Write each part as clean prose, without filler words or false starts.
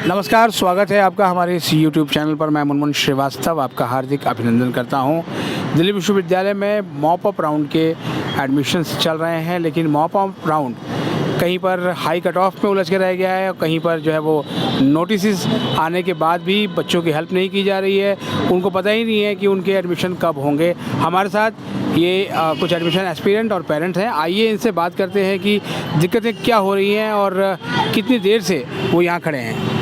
नमस्कार, स्वागत है आपका हमारे इस YouTube चैनल पर। मैं मुनमुन श्रीवास्तव आपका हार्दिक अभिनंदन करता हूं। दिल्ली विश्वविद्यालय में मॉप अप राउंड के एडमिशन्स चल रहे हैं, लेकिन मॉप अप राउंड कहीं पर हाई कट ऑफ में उलझ के रह गया है और कहीं पर जो है वो नोटिस आने के बाद भी बच्चों की हेल्प नहीं की जा रही है। उनको पता ही नहीं है कि उनके एडमिशन कब होंगे। हमारे साथ ये कुछ एडमिशन एस्पिरेंट और पेरेंट्स हैं। आइए इनसे बात करते हैं कि दिक्कतें क्या हो रही हैं और कितनी देर से वो यहाँ खड़े हैं।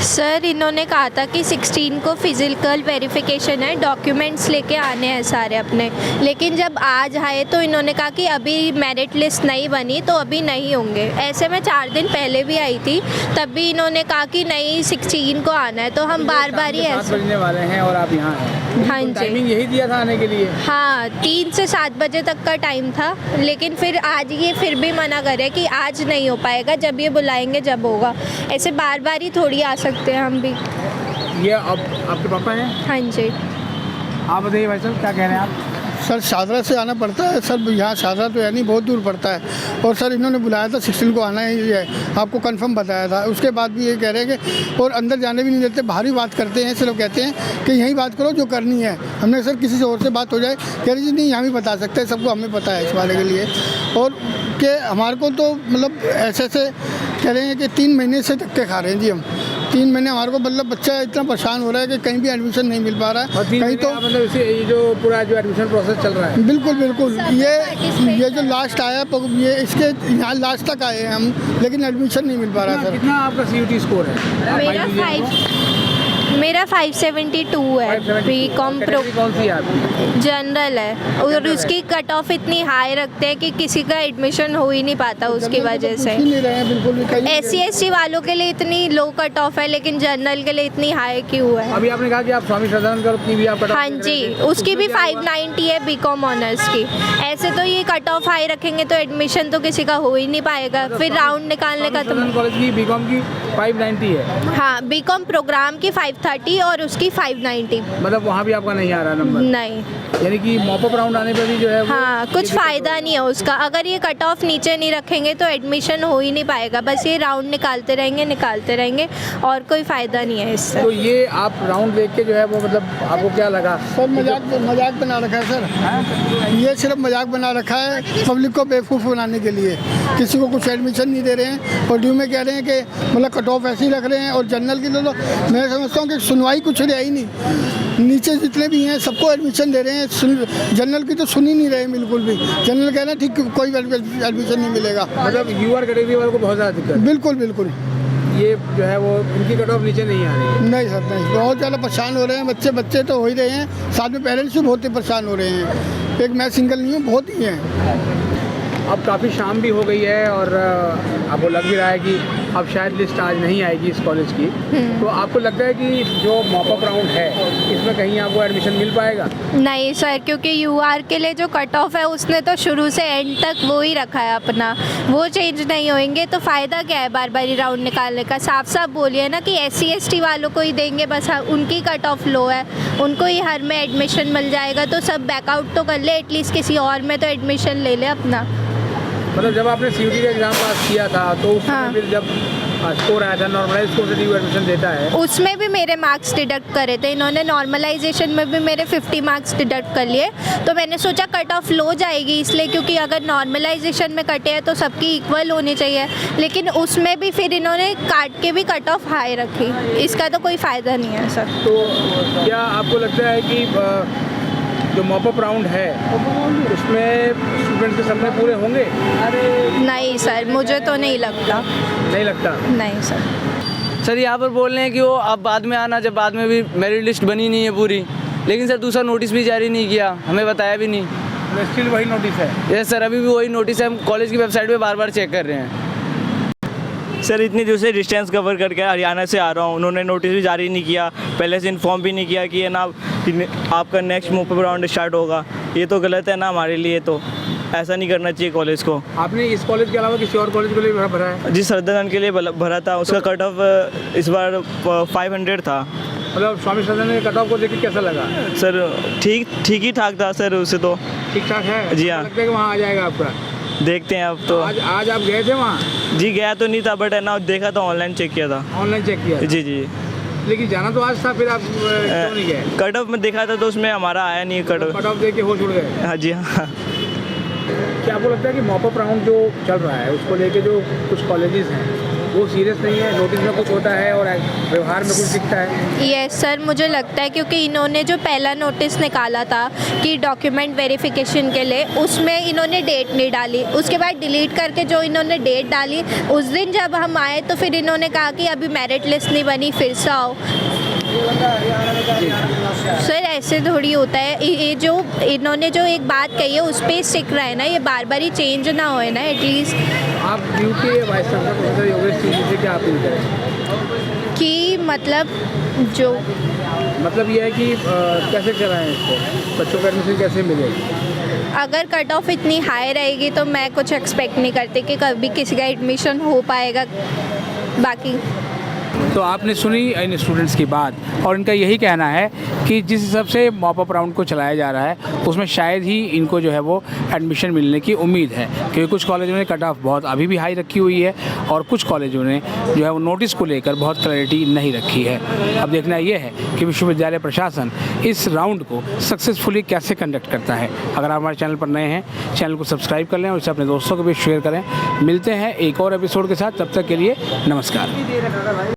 सर, इन्होंने कहा था कि 16 को फिज़िकल वेरिफिकेशन है, डॉक्यूमेंट्स लेके आने हैं सारे अपने, लेकिन जब आज आए तो इन्होंने कहा कि अभी मेरिट लिस्ट नहीं बनी तो अभी नहीं होंगे। ऐसे मैं 4 दिन पहले भी आई थी, तब भी इन्होंने कहा कि नहीं 16 को आना है। तो हम बार बार ही ऐसे बजने वाले हैं और आप यहाँ हैं। हाँ जी, टाइमिंग यही दिया था आने के लिए। हाँ, 3 से 7 बजे तक का टाइम था, लेकिन फिर आज ये फिर भी मना करे कि आज नहीं हो पाएगा, जब ये बुलाएंगे जब होगा। ऐसे बार बार ही थोड़ी आ सकते हैं हम भी। ये अब आपके पापा हैं? हाँ जी। आप बताइए भाई साहब, क्या कह रहे हैं आप? सर शादरा से आना पड़ता है सर, यहाँ शादरा तो है नहीं, बहुत दूर पड़ता है। और सर इन्होंने बुलाया था 16 को आना ही है, आपको कंफर्म बताया था। उसके बाद भी ये कह रहे हैं कि और अंदर जाने भी नहीं देते, बाहर ही बात करते हैं। सिर्फ कहते हैं कि यहीं बात करो जो करनी है। हमने सर किसी से और से बात हो जाए, कह रही जी नहीं यहाँ भी बता सकते हैं, सबको हमें पता है इस बारे के लिए। और कि हमारे को तो मतलब ऐसे कह रहे हैं कि 3 महीने से धक्के खा रहे हैं जी हम। 3 महीने हमारे को मतलब बच्चा इतना परेशान हो रहा है कि कहीं भी एडमिशन नहीं मिल पा रहा है। कहीं तो मतलब इसे जो पूरा जो एडमिशन प्रोसेस चल रहा है। बिल्कुल बिल्कुल, ये जो लास्ट आया ये इसके यहाँ लास्ट तक आए हैं हम, लेकिन एडमिशन नहीं मिल पा रहा सर। कितना आपका CUT स्कोर है? मेरा 572 है। बीकॉम कौन सी है आपकी? जनरल है, और उसकी कट ऑफ इतनी हाई रखते हैं कि किसी का एडमिशन हो ही नहीं पाता उसकी वजह से। नहीं रहे हैं बिल्कुल भी। SC ST वालों के लिए इतनी लो कट ऑफ है, लेकिन जनरल के लिए इतनी हाई क्यों है? अभी आपने कहा कि आप स्वामी श्रद्धानंद की भी आप कट ऑफ हाँ जी, उसकी भी 590 है बीकॉम ऑनर्स की। ऐसे तो ये कट ऑफ हाई रखेंगे तो एडमिशन तो किसी का हो ही नहीं पाएगा, फिर राउंड निकालने का तो। कॉलेज की बीकॉम की 590 है। हाँ, बीकॉम प्रोग्राम की 530 और उसकी 590। मतलब वहाँ भी आपका नहीं आ रहा नंबर? नहीं, यानी कि मॉप अप राउंड आने पर भी जो है हाँ, कुछ फ़ायदा नहीं है उसका। अगर ये कट ऑफ नीचे नहीं रखेंगे तो एडमिशन हो ही नहीं पाएगा। बस ये राउंड निकालते रहेंगे और कोई फ़ायदा नहीं है इससे। तो ये आप राउंड देख के जो है वो मतलब आपको क्या लगा? सर मजाक बना रखा है सर। ये सिर्फ मजाक बना रखा है पब्लिक को बेवकूफ़ बनाने के लिए। किसी को कुछ एडमिशन नहीं दे रहे हैं और ड्यू में कह रहे हैं कि मतलब कट ऑफ ऐसे ही रख रहे हैं। और जनरल की तो मैं समझता हूँ कि सुनवाई कुछ रही ही नहीं। नीचे जितने भी हैं सबको एडमिशन दे रहे हैं, जनरल की तो सुन ही नहीं रहे बिल्कुल भी। जनरल कह रहे हैं ठीक कोई एडमिशन नहीं मिलेगा। मतलब यूआर कैटेगरी वालों को बहुत ज़्यादा दिक्कत? बिल्कुल बिल्कुल, ये जो है वो उनकी कट ऑफ नीचे नहीं आ रही है। नहीं सर नहीं, बहुत ज़्यादा परेशान हो रहे हैं बच्चे तो हो ही रहे हैं, साथ में पेरेंट्स भी बहुत ही परेशान हो रहे हैं। एक मैं सिंगल नहीं हूँ, बहुत ही हैं। अब काफ़ी शाम भी हो गई है और आपको लग भी रहा है कि अब शायद लिस्ट आज नहीं आएगी इस कॉलेज की। तो आपको लगता है कि जो मॉप अप राउंड है इसमें कहीं आपको एडमिशन मिल पाएगा? नहीं सर, क्योंकि UR के लिए जो कट ऑफ है उसने तो शुरू से एंड तक वो ही रखा है अपना, वो चेंज नहीं होंगे तो फ़ायदा क्या है बार बार राउंड निकालने का? साफ साफ बोलिए ना कि SC ST वालों को ही देंगे, बस उनकी कट ऑफ लो है, उनको ही हर में एडमिशन मिल जाएगा। तो सब बैकआउट तो कर ले, एटलीस्ट किसी और में तो एडमिशन ले ले अपना। मतलब जब आपने CUT का एग्ज़ाम पास किया था तो उस समय फिर जब स्कोर आया था नॉर्मलाइज स्कोर से एडमिशन देता है, उसमें भी मेरे मार्क्स डिडक्ट करे थे इन्होंने। नॉर्मलाइजेशन में भी मेरे 50 मार्क्स डिडक्ट कर लिए। तो मैंने सोचा कट ऑफ लो जाएगी इसलिए, क्योंकि अगर नॉर्मलाइजेशन में कटे हैं तो सबकी इक्वल होनी चाहिए, लेकिन उसमें भी फिर इन्होंने काट के भी कट ऑफ हाई रखी। इसका तो कोई फ़ायदा नहीं है सर। तो क्या आपको लगता है कि जो मॉप अप राउंड है उसमें स्टूडेंट्स के सपने पूरे होंगे? नहीं सर, मुझे तो नहीं लगता। नहीं लगता? नहीं सर। सर यहाँ पर बोल रहे हैं कि वो अब बाद में आना, जब बाद में भी मेरिट लिस्ट बनी नहीं है पूरी। लेकिन सर दूसरा नोटिस भी जारी नहीं किया, हमें बताया भी नहीं। स्टिल वही नोटिस है? यस सर, अभी भी वही नोटिस है। हम कॉलेज की वेबसाइट पे बार बार चेक कर रहे हैं। सर इतनी दूर से डिस्टेंस कवर करके हरियाणा से आ रहा हूँ, उन्होंने नोटिस भी जारी नहीं किया, पहले से इन्फॉर्म भी नहीं किया कि ये ना आपका next mop up round start होगा। ये तो गलत है ना हमारे लिए, तो ऐसा नहीं करना चाहिए कॉलेज को। आपने इस कॉलेज के अलावा किसी और कॉलेज के लिए भरा है? जी श्रद्धानंद के लिए भरा था, उसका कट ऑफ इस बार 500 था। मतलब स्वामी श्रद्धानंद के कट ऑफ को देख के कैसा लगा? सर ठीक ही ठाक था सर, उससे तो ठीक ठाक है? जी हाँ। लगता है कि वहाँ आ जाएगा आपका? देखते हैं अब तो। आज आप गए थे वहाँ? जी गया तो नहीं था, बट है ना देखा था, ऑनलाइन चेक किया था। ऑनलाइन चेक किया? जी जी। लेकिन जाना तो आज था, फिर आप क्यों नहीं गए? कट ऑफ में देखा था तो उसमें हमारा आया नहीं कट ऑफ। कट ऑफ देख के होश उड़ गए? हाँ जी हाँ। क्या आपको लगता है कि मॉप अप राउंड जो चल रहा है उसको लेके जो कुछ कॉलेजेस हैं वो सीरियस नहीं है, नोटिस में कुछ होता है और व्यवहार में कुछ दिखता है? यस सर, मुझे लगता है क्योंकि इन्होंने जो पहला नोटिस निकाला था कि डॉक्यूमेंट वेरिफिकेशन के लिए, उसमें इन्होंने डेट नहीं डाली। उसके बाद डिलीट करके जो इन्होंने डेट डाली, उस दिन जब हम आए तो फिर इन्होंने कहा कि अभी मेरिट लिस्ट नहीं बनी, फिर से आओ। सर ऐसे थोड़ी होता है। ये जो इन्होंने जो एक बात कही है उस पर स्टिक रहा है ना, ये बार बार ही चेंज ना होए ना एटलीस्ट। आप ड्यू के vice chancellor professor Yogesh Singh से क्या अपील करें कि मतलब जो मतलब ये है कि कैसे कराएं इसको, बच्चों को एडमिशन कैसे मिलेगी? अगर कट ऑफ इतनी हाई रहेगी तो मैं कुछ एक्सपेक्ट नहीं करती कि कभी किसी का एडमिशन हो पाएगा। बाकी तो आपने सुनी इन स्टूडेंट्स की बात और इनका यही कहना है कि जिस हिसाब से मॉप अप राउंड को चलाया जा रहा है उसमें शायद ही इनको जो है वो एडमिशन मिलने की उम्मीद है, क्योंकि कुछ कॉलेजों ने कट ऑफ बहुत अभी भी हाई रखी हुई है और कुछ कॉलेजों ने जो है वो नोटिस को लेकर बहुत क्लैरिटी नहीं रखी है। अब देखना ये है कि विश्वविद्यालय प्रशासन इस राउंड को सक्सेसफुली कैसे कंडक्ट करता है। अगर आप हमारे चैनल पर नए हैं, चैनल को सब्सक्राइब कर लें और इसे अपने दोस्तों को भी शेयर करें। मिलते हैं एक और एपिसोड के साथ, तब तक के लिए नमस्कार।